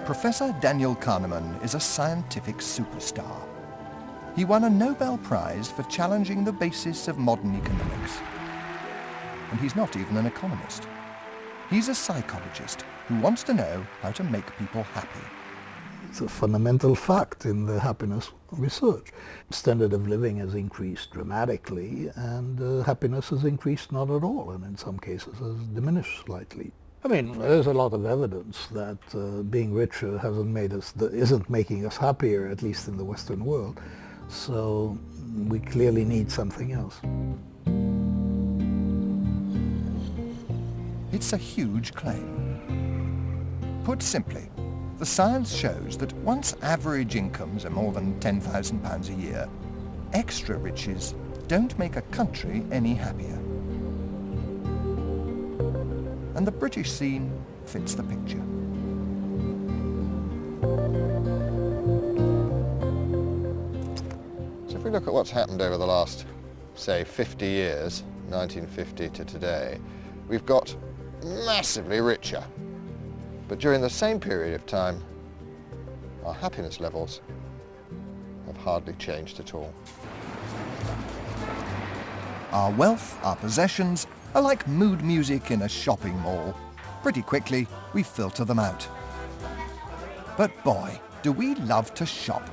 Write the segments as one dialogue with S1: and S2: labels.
S1: Professor Daniel Kahneman is a scientific superstar. He won a Nobel Prize for challenging the basis of modern economics. And he's not even an economist. He's a psychologist who wants to know how to make people happy.
S2: It's a fundamental fact in the happiness research. Standard of living has increased dramatically, and happiness has increased not at all, and in some cases has diminished slightly. I mean, there's a lot of evidence that being richer isn't making us happier, at least in the Western world. So we clearly need something else.
S1: It's a huge claim. Put simply, the science shows that once average incomes are more than £10,000 a year, extra riches don't make a country any happier. And the British scene fits the picture.
S3: So if we look at what's happened over the last, say, 50 years, 1950 to today, we've got massively richer. But during the same period of time, our happiness levels have hardly changed at all.
S1: Our wealth, our possessions, are like mood music in a shopping mall. Pretty quickly, we filter them out. But boy, do we love to shop.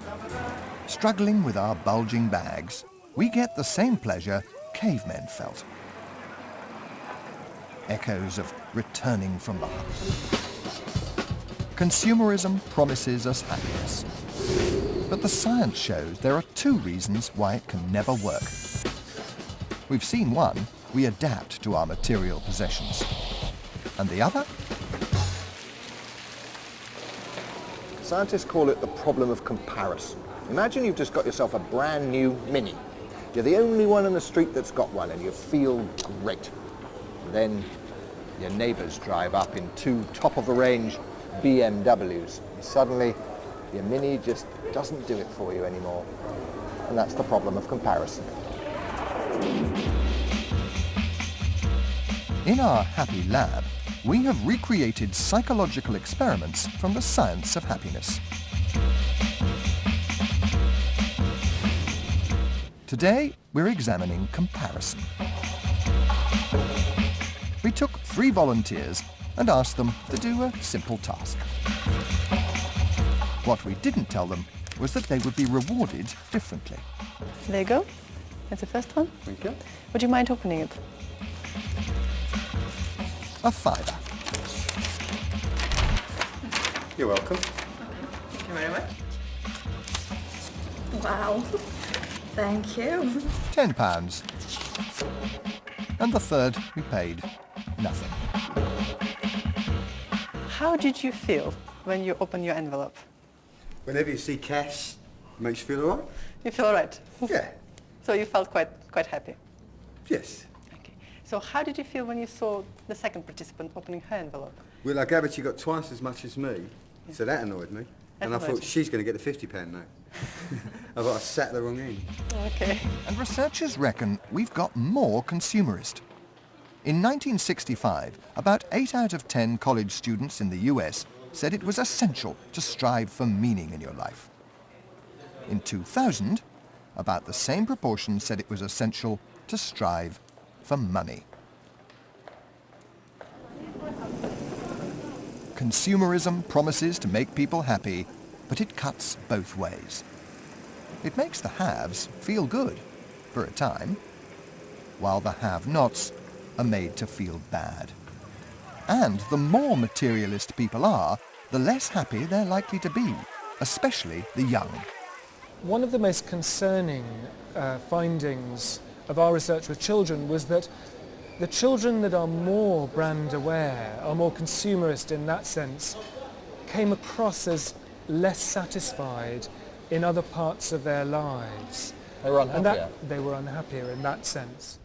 S1: Struggling with our bulging bags, we get the same pleasure cavemen felt. Echoes of returning from the hunt. Consumerism promises us happiness. But the science shows there are two reasons why it can never work. We've seen one, we adapt to our material possessions. And the other?
S3: Scientists call it the problem of comparison. Imagine you've just got yourself a brand new Mini. You're the only one in the street that's got one and you feel great. And then your neighbours drive up in two top-of-the-range BMWs. And suddenly, your Mini just doesn't do it for you anymore. And that's the problem of comparison.
S1: In our Happy Lab, we have recreated psychological experiments from the science of happiness. Today, we're examining comparison. We took 3 volunteers and asked them to do a simple task. What we didn't tell them was that they would be rewarded differently.
S4: There you go. That's the first one.
S3: Thank you.
S4: Would you mind opening it?
S1: A £5.
S3: You're welcome.
S4: Thank you very much.
S5: Wow. Thank you.
S1: £10. And the third, we paid nothing.
S4: How did you feel when you opened your envelope?
S6: Whenever you see cash, it makes you feel all right?
S4: You feel all right?
S6: Yeah.
S4: So you felt quite happy?
S6: Yes.
S4: Okay. So how did you feel when you saw the second participant opening her envelope?
S6: Well, I gathered she got twice as much as me, so that annoyed me.
S4: That
S6: and I
S4: annoyed
S6: thought,
S4: you.
S6: she's going to get the £50 note. I thought I sat the wrong end.
S4: Okay.
S1: And researchers reckon we've got more consumerist. In 1965, about 8 out of 10 college students in the US said it was essential to strive for meaning in your life. In 2000, about the same proportion said it was essential to strive for money. Consumerism promises to make people happy, but it cuts both ways. It makes the haves feel good, for a time, while the have-nots are made to feel bad. And the more materialist people are, the less happy they're likely to be, especially the young.
S7: One of the most concerning findings of our research with children was that the children that are more brand aware, are more consumerist in that sense, came across as less satisfied in other parts of their lives.
S3: They were unhappier.
S7: They were unhappier in that sense.